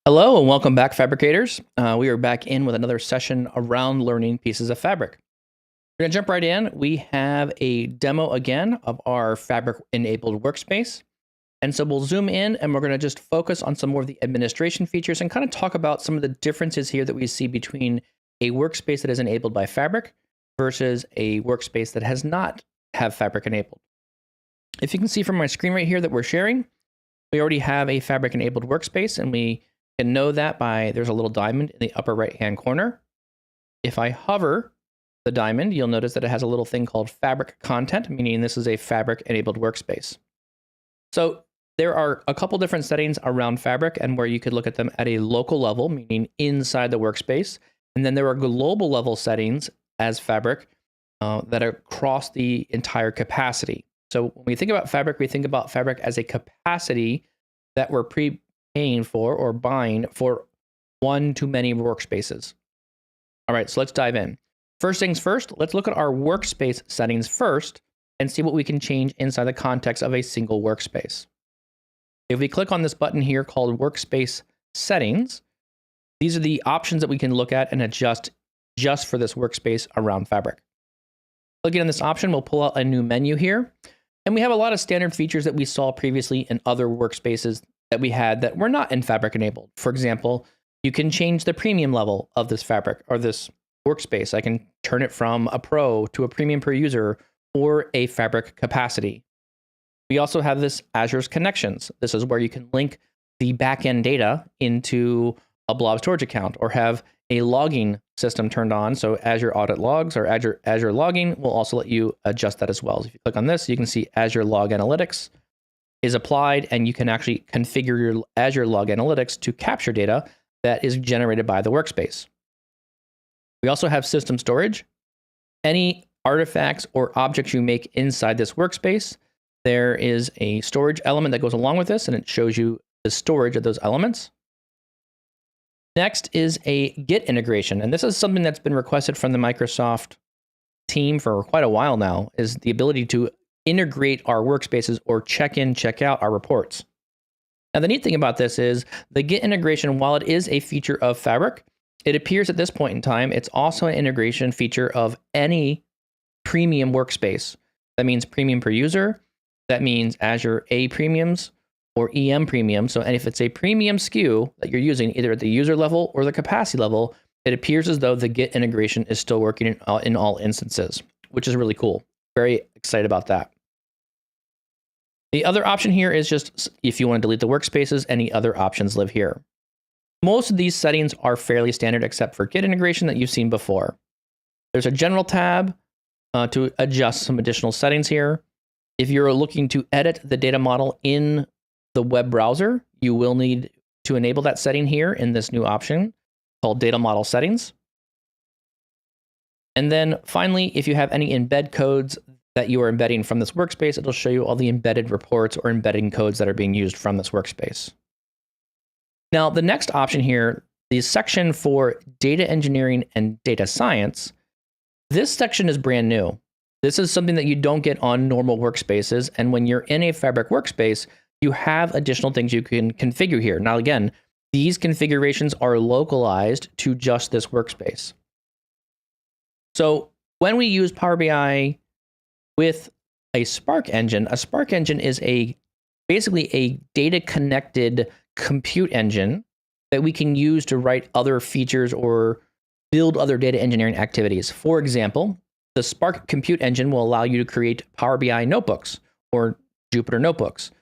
Hello and welcome back, fabricators. We are back in with another session around learning pieces of fabric. We're going to jump right in. We have a demo again of our fabric-enabled workspace. And so we'll zoom in and we're going to just focus on some more of the administration features and kind of talk about some of the differences here that we see between a workspace that is enabled by fabric versus a workspace that has not have fabric enabled. If you can see from my screen right here that we're sharing, we already have a fabric-enabled workspace, and we can know that by there's a little diamond in the upper right-hand corner. If I hover the diamond, you'll notice that it has a little thing called fabric content, meaning this is a fabric-enabled workspace. So there are a couple different settings around fabric and where you could look at them at a local level, meaning inside the workspace. And then there are global level settings as fabric that are across the entire capacity. So when we think about fabric, we think about fabric as a capacity that we're paying for or buying for one to many workspaces. All right, so let's dive in. First things first, let's look at our workspace settings first and see what we can change inside the context of a single workspace. If we click on this button here called Workspace Settings, these are the options that we can look at and adjust just for this workspace around fabric. Clicking on this option, we'll pull out a new menu here. And we have a lot of standard features that we saw previously in other workspaces that we had that were not in fabric enabled. For example, you can change the premium level of this fabric or this workspace. I can turn it from a pro to a premium per user or a fabric capacity. We also have this Azure's connections. This is where you can link the backend data into a blob storage account or have a logging system turned on. So Azure Audit Logs or Azure Logging will also let you adjust that as well. So if you click on this, you can see Azure Log Analytics is applied, and you can actually configure your Azure Log Analytics to capture data that is generated by the workspace. We also have system storage. Any artifacts or objects you make inside this workspace, there is a storage element that goes along with this, and it shows you the storage of those elements. Next is a Git integration, and this is something that's been requested from the Microsoft team for quite a while now, is the ability to integrate our workspaces or check in, check out our reports. Now, the neat thing about this is the Git integration, while it is a feature of Fabric, it appears at this point in time, it's also an integration feature of any premium workspace. That means premium per user. That means Azure A premiums or EM premium. So, and if it's a premium SKU that you're using either at the user level or the capacity level, it appears as though the Git integration is still working in all instances, which is really cool. Very excited about that. The other option here is just if you want to delete the workspaces, any other options live here. Most of these settings are fairly standard except for Git integration that you've seen before. There's a general tab to adjust some additional settings here. If you're looking to edit the data model in the web browser, you will need to enable that setting here in this new option called Data Model Settings. And then finally, if you have any embed codes that you are embedding from this workspace, it'll show you all the embedded reports or embedding codes that are being used from this workspace. Now, the next option here, the section for data engineering and data science, this section is brand new. This is something that you don't get on normal workspaces. And when you're in a Fabric workspace, you have additional things you can configure here. Now, again, these configurations are localized to just this workspace. So when we use Power BI with a Spark engine is basically a data connected compute engine that we can use to write other features or build other data engineering activities. For example, the Spark compute engine will allow you to create Power BI notebooks or Jupyter notebooks.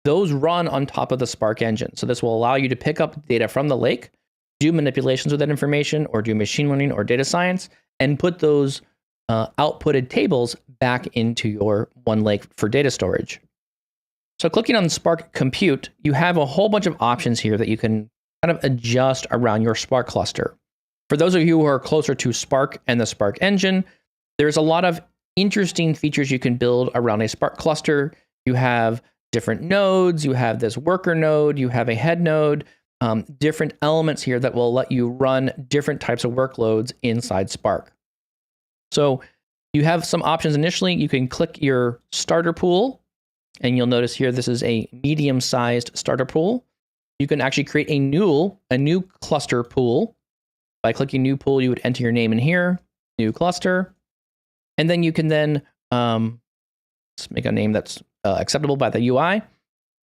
Those run on top of the Spark engine. So this will allow you to pick up data from the lake, do manipulations with that information, or do machine learning or data science, and put those outputted tables back into your OneLake for data storage. So clicking on Spark Compute, you have a whole bunch of options here that you can kind of adjust around your Spark cluster. For those of you who are closer to Spark and the Spark engine, there's a lot of interesting features you can build around a Spark cluster. You have different nodes, you have this worker node, you have a head node, different elements here that will let you run different types of workloads inside Spark. So you have some options initially. You can click your starter pool, and you'll notice here this is a medium-sized starter pool. You can actually create a new cluster pool. By clicking new pool, you would enter your name in here, new cluster, and then you can then let's make a name that's acceptable by the UI.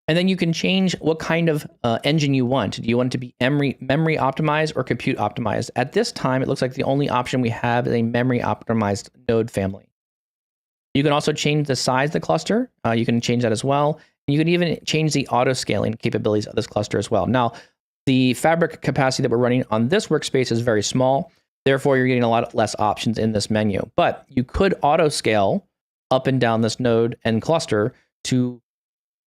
And then you can change what kind of engine you want. Do you want it to be memory optimized or compute optimized? At this time, it looks like the only option we have is a memory optimized node family. You can also change the size of the cluster. You can change that as well. You can even change the auto scaling capabilities of this cluster as well. Now, the fabric capacity that we're running on this workspace is very small. Therefore, you're getting a lot less options in this menu. But you could auto scale up and down this node and cluster to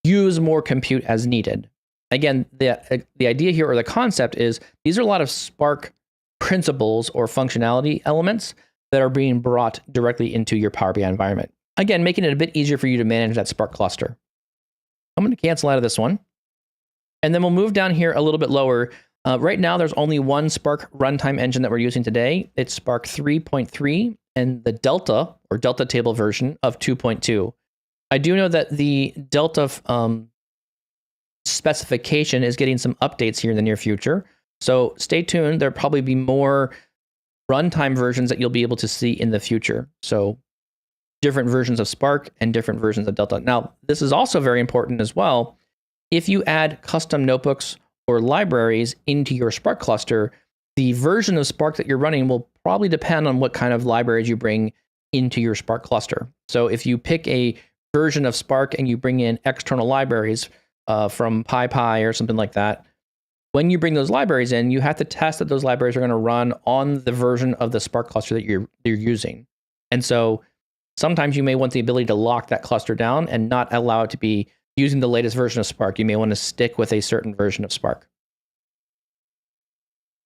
use more compute as needed. Again, the idea here or the concept is these are a lot of Spark principles or functionality elements that are being brought directly into your Power BI environment. Again, making it a bit easier for you to manage that Spark cluster. I'm going to cancel out of this one. And then we'll move down here a little bit lower. Right now, there's only one Spark runtime engine that we're using today. It's Spark 3.3 and the Delta or Delta table version of 2.2. I do know that the Delta specification is getting some updates here in the near future. So stay tuned. There'll probably be more runtime versions that you'll be able to see in the future. So different versions of Spark and different versions of Delta. Now, this is also very important as well. If you add custom notebooks or libraries into your Spark cluster, the version of Spark that you're running will probably depend on what kind of libraries you bring into your Spark cluster. So if you pick a version of Spark and you bring in external libraries from PyPy or something like that, when you bring those libraries in, you have to test that those libraries are going to run on the version of the Spark cluster that you're using. And so sometimes you may want the ability to lock that cluster down and not allow it to be using the latest version of Spark. You may want to stick with a certain version of Spark.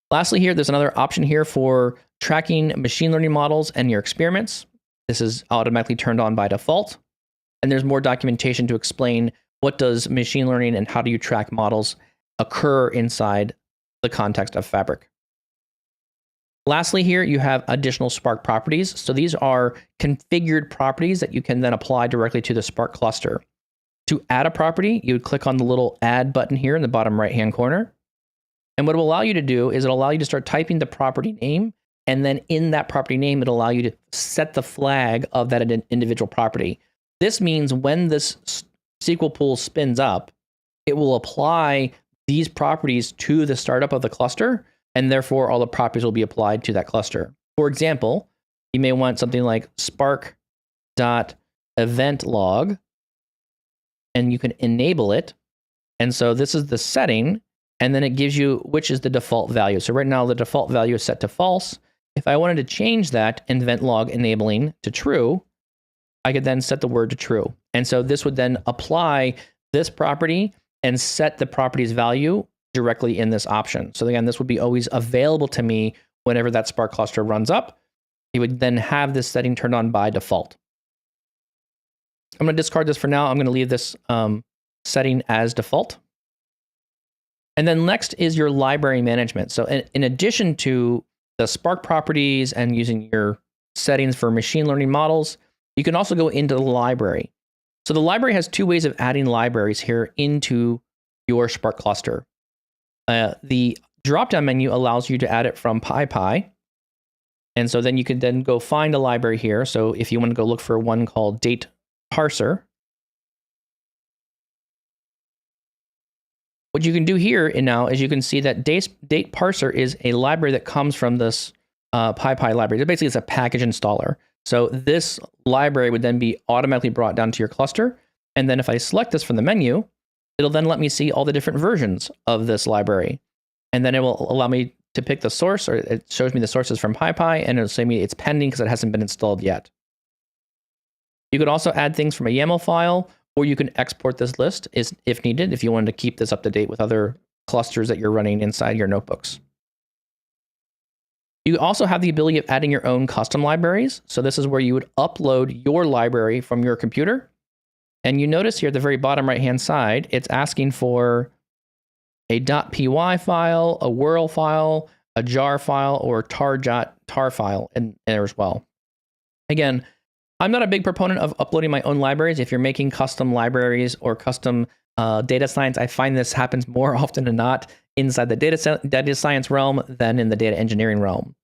Lastly here, there's another option here for tracking machine learning models and your experiments. This is automatically turned on by default. And there's more documentation to explain what does machine learning and how do you track models occur inside the context of Fabric. Lastly here, you have additional Spark properties. So these are configured properties that you can then apply directly to the Spark cluster. To add a property, you would click on the little add button here in the bottom right-hand corner. And what it will allow you to do is it'll allow you to start typing the property name. And then in that property name, it'll allow you to set the flag of that individual property. This means when this SQL pool spins up, it will apply these properties to the startup of the cluster, and therefore all the properties will be applied to that cluster. For example, you may want something like spark.event.log, and you can enable it. And so this is the setting, and then it gives you which is the default value. So right now the default value is set to false. If I wanted to change that event log enabling to true, I could then set the word to true. And so this would then apply this property and set the property's value directly in this option. So again, this would be always available to me whenever that Spark cluster runs up. You would then have this setting turned on by default. I'm going to discard this for now. I'm going to leave this setting as default. And then next is your library management. So in addition to the Spark properties and using your settings for machine learning models, you can also go into the library. So the library has two ways of adding libraries here into your Spark cluster. The drop-down menu allows you to add it from PyPy. And so then you can then go find a library here. So if you want to go look for one called date parser, what you can do here and now is you can see that date parser is a library that comes from this PyPy library. Basically, it's a package installer. So this library would then be automatically brought down to your cluster. And then if I select this from the menu, it'll then let me see all the different versions of this library. And then it will allow me to pick the source, or it shows me the sources from PyPy, and it'll say me it's pending because it hasn't been installed yet. You could also add things from a YAML file, or you can export this list if needed, if you wanted to keep this up to date with other clusters that you're running inside your notebooks. You also have the ability of adding your own custom libraries. So this is where you would upload your library from your computer. And you notice here at the very bottom right-hand side, it's asking for a .py file, a whirl file, a jar file, or tar file in there as well. Again, I'm not a big proponent of uploading my own libraries. If you're making custom libraries or custom Data science, I find this happens more often than not inside the data science realm than in the data engineering realm.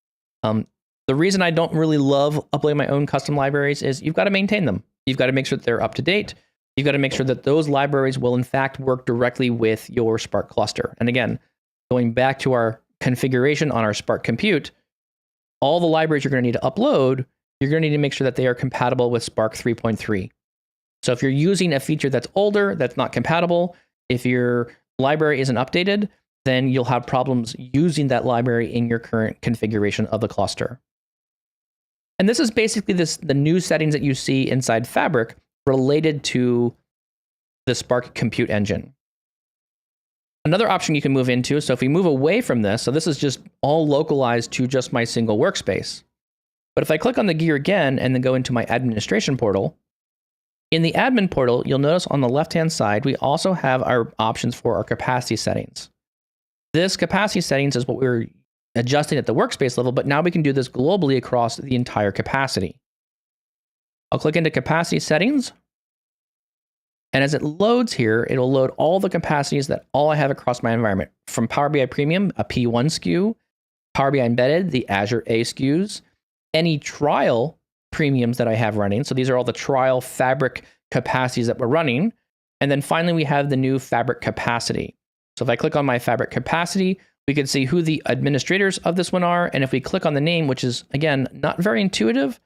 The reason I don't really love uploading my own custom libraries is you've got to maintain them. You've got to make sure that they're up to date. You've got to make sure that those libraries will in fact work directly with your Spark cluster. And again, going back to our configuration on our Spark compute, all the libraries you're going to need to upload, you're going to need to make sure that they are compatible with Spark 3.3. So if you're using a feature that's older, that's not compatible, if your library isn't updated, then you'll have problems using that library in your current configuration of the cluster. And this is basically the new settings that you see inside Fabric related to the Spark compute engine. Another option you can move into, so if we move away from this, so this is just all localized to just my single workspace. But if I click on the gear again and then go into my administration portal, in the admin portal, you'll notice on the left-hand side, we also have our options for our capacity settings. This capacity settings is what we're adjusting at the workspace level, but now we can do this globally across the entire capacity. I'll click into capacity settings. And as it loads here, it'll load all the capacities that all I have across my environment, from Power BI Premium, a P1 SKU, Power BI Embedded, the Azure A SKUs, any trial premiums that I have running. So these are all the trial Fabric capacities that we're running. And then finally, we have the new Fabric capacity. So if I click on my Fabric capacity, we can see who the administrators of this one are. And if we click on the name, which is, again, not very intuitive,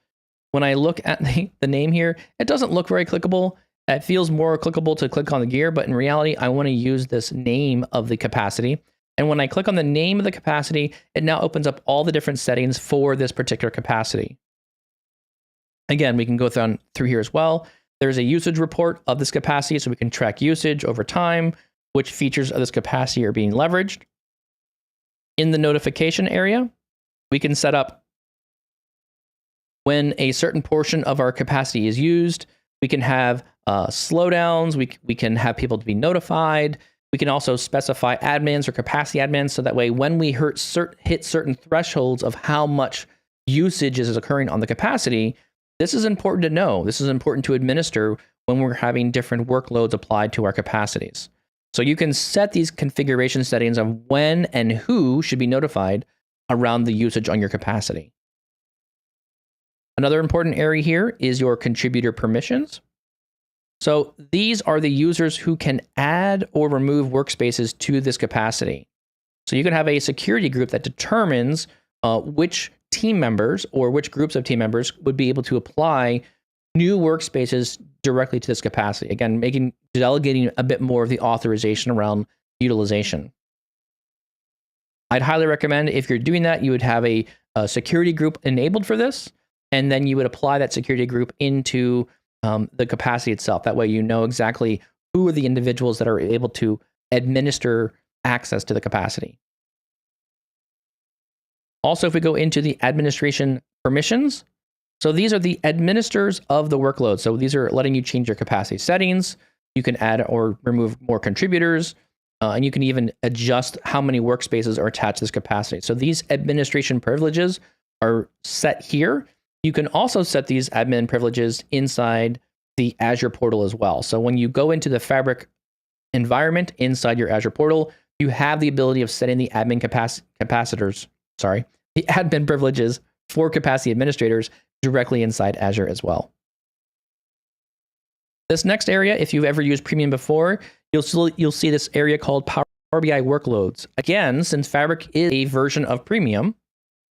when I look at the name here, it doesn't look very clickable. It feels more clickable to click on the gear, but in reality, I want to use this name of the capacity. And when I click on the name of the capacity, it now opens up all the different settings for this particular capacity. Again, we can go through here as well. There's a usage report of this capacity, so we can track usage over time, which features of this capacity are being leveraged. In the notification area, we can set up when a certain portion of our capacity is used. We can have slowdowns. We can have people to be notified. We can also specify admins or capacity admins, so that way when we hit certain thresholds of how much usage is occurring on the capacity, this is important to know. This is important to administer when we're having different workloads applied to our capacities. So you can set these configuration settings of when and who should be notified around the usage on your capacity. Another important area here is your contributor permissions. So these are the users who can add or remove workspaces to this capacity. So you can have a security group that determines which team members or which groups of team members would be able to apply new workspaces directly to this capacity. Again, delegating a bit more of the authorization around utilization. I'd highly recommend, if you're doing that, you would have a security group enabled for this, and then you would apply that security group into the capacity itself. That way you know exactly who are the individuals that are able to administer access to the capacity. Also, if we go into the administration permissions, so these are the administrators of the workload. So these are letting you change your capacity settings. You can add or remove more contributors, and you can even adjust how many workspaces are attached to this capacity. So these administration privileges are set here. You can also set these admin privileges inside the Azure portal as well. So when you go into the Fabric environment inside your Azure portal, you have the ability of setting the admin the admin privileges for capacity administrators directly inside Azure as well. This next area, if you've ever used Premium before, you'll see this area called Power BI workloads. Again, since Fabric is a version of Premium,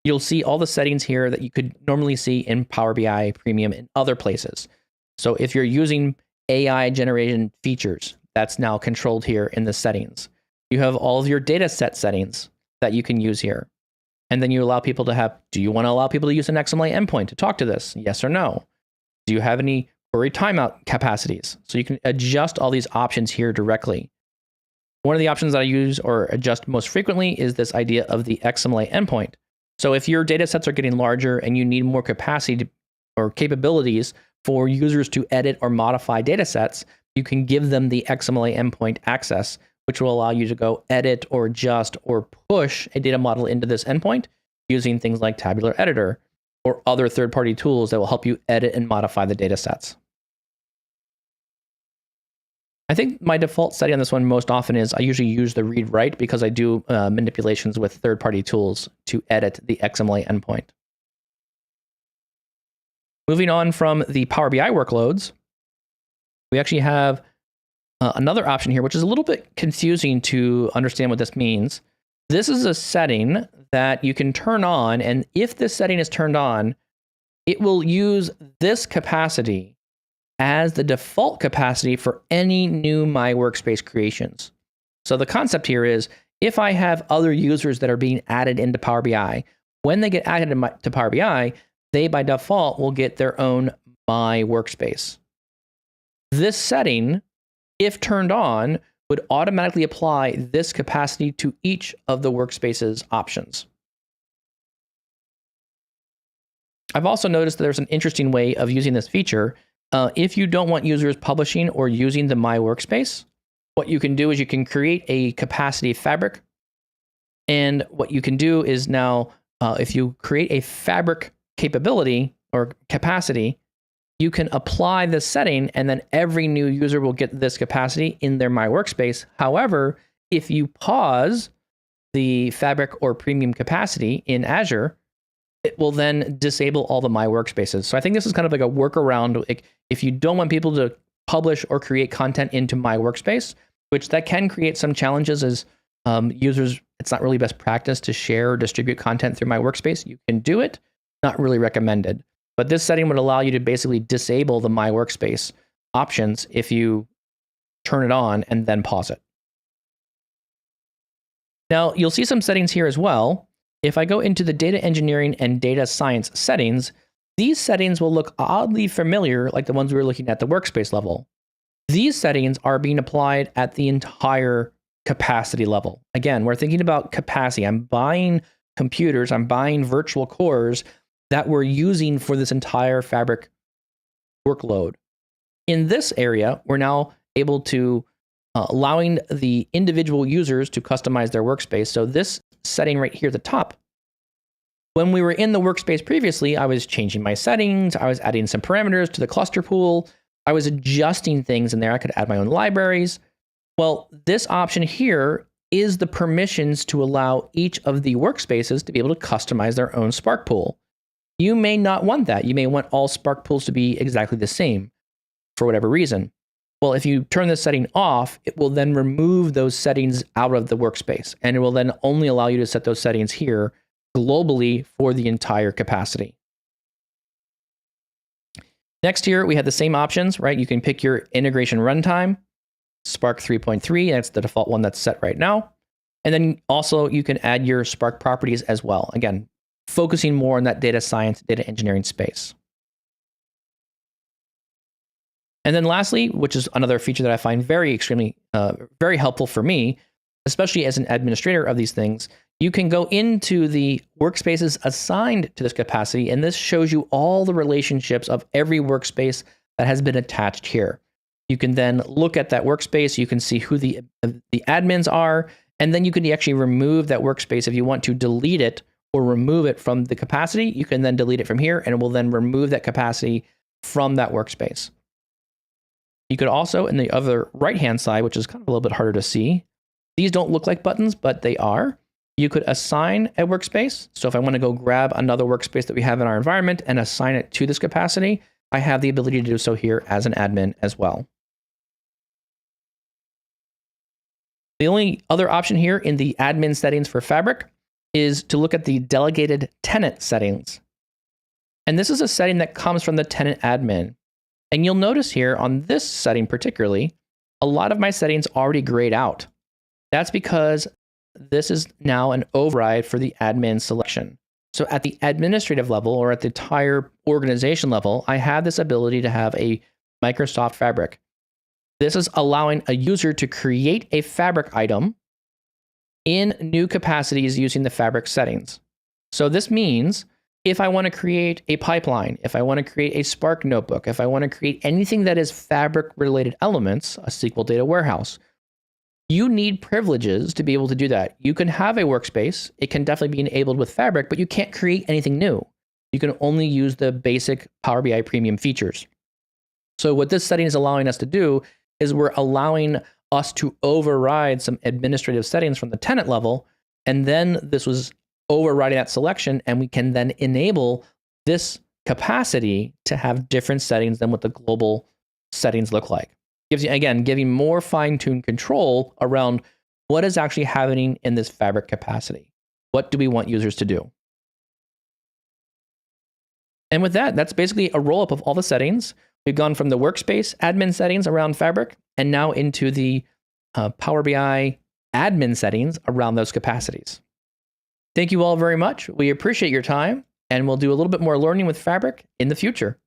you'll see all the settings here that you could normally see in Power BI Premium in other places. So if you're using AI generation features, that's now controlled here in the settings. You have all of your data set settings that you can use here. And then you allow people to have, do you want to allow people to use an XML endpoint to talk to this? Yes or no? Do you have any query timeout capacities? So you can adjust all these options here directly. One of the options that I use or adjust most frequently is this idea of the XML endpoint. So if your data sets are getting larger and you need more capacity or capabilities for users to edit or modify data sets, you can give them the XML endpoint access, which will allow you to go edit or adjust or push a data model into this endpoint using things like Tabular Editor or other third-party tools that will help you edit and modify the data sets. I think my default setting on this one most often is I usually use the read write because I do manipulations with third-party tools to edit the XML endpoint. Moving on from the Power BI workloads, we actually have another option here, which is a little bit confusing to understand what this means. This is a setting that you can turn on, and if this setting is turned on, it will use this capacity as the default capacity for any new My Workspace creations. So the concept here is, if I have other users that are being added into Power BI, when they get added to Power BI, they by default will get their own My Workspace. This setting, if turned on, would automatically apply this capacity to each of the Workspace's options. I've also noticed that there's an interesting way of using this feature. If you don't want users publishing or using the My Workspace, what you can do is you can create a capacity fabric. And what you can do is now, if you create a fabric capability or capacity, you can apply this setting, and then every new user will get this capacity in their My Workspace. However, if you pause the fabric or premium capacity in Azure, it will then disable all the My Workspaces. So I think this is kind of like a workaround. If you don't want people to publish or create content into My Workspace, which that can create some challenges as users, it's not really best practice to share or distribute content through My Workspace. You can do it, not really recommended. But this setting would allow you to basically disable the My Workspace options if you turn it on and then pause it. Now, you'll see some settings here as well. If I go into the data engineering and data science settings, these settings will look oddly familiar like the ones we were looking at the workspace level. These settings are being applied at the entire capacity level. Again, we're thinking about capacity. I'm buying computers, I'm buying virtual cores that we're using for this entire Fabric workload. In this area, we're now able to allowing the individual users to customize their workspace. So this setting right here at the top, when we were in the workspace previously, I was changing my settings, I was adding some parameters to the cluster pool, I was adjusting things in there, I could add my own libraries. Well, this option here is the permissions to allow each of the workspaces to be able to customize their own Spark pool. You may not want that. You may want all Spark pools to be exactly the same for whatever reason. Well, if you turn this setting off, it will then remove those settings out of the workspace, and it will then only allow you to set those settings here globally for the entire capacity. Next here, we have the same options, right? You can pick your integration runtime, Spark 3.3, that's the default one that's set right now. And then also you can add your Spark properties as well. Again, focusing more on that data science, data engineering space. And then lastly, which is another feature that I find very helpful for me, especially as an administrator of these things, you can go into the workspaces assigned to this capacity, and this shows you all the relationships of every workspace that has been attached here. You can then look at that workspace, you can see who the admins are, and then you can actually remove that workspace if you want to delete it or remove it from the capacity. You can then delete it from here, and it will then remove that capacity from that workspace. You could also, in the other right-hand side, which is kind of a little bit harder to see, these don't look like buttons, but they are. You could assign a workspace. So if I want to go grab another workspace that we have in our environment and assign it to this capacity, I have the ability to do so here as an admin as well. The only other option here in the admin settings for Fabric is to look at the delegated tenant settings. And this is a setting that comes from the tenant admin. And you'll notice here on this setting particularly, a lot of my settings already grayed out. That's because this is now an override for the admin selection. So at the administrative level or at the entire organization level, I have this ability to have a Microsoft Fabric. This is allowing a user to create a Fabric item in new capacities using the Fabric settings. So this means if I want to create a pipeline, if I want to create a Spark notebook, if I want to create anything that is Fabric-related elements, a SQL data warehouse, you need privileges to be able to do that. You can have a workspace. It can definitely be enabled with Fabric, but you can't create anything new. You can only use the basic Power BI premium features. So what this setting is allowing us to do is we're allowing us to override some administrative settings from the tenant level. And then this was overriding that selection. And we can then enable this capacity to have different settings than what the global settings look like. Gives you, again, giving more fine-tuned control around what is actually happening in this Fabric capacity. What do we want users to do? And with that, that's basically a roll-up of all the settings. We've gone from the Workspace admin settings around Fabric and now into the Power BI admin settings around those capacities. Thank you all very much. We appreciate your time, and we'll do a little bit more learning with Fabric in the future.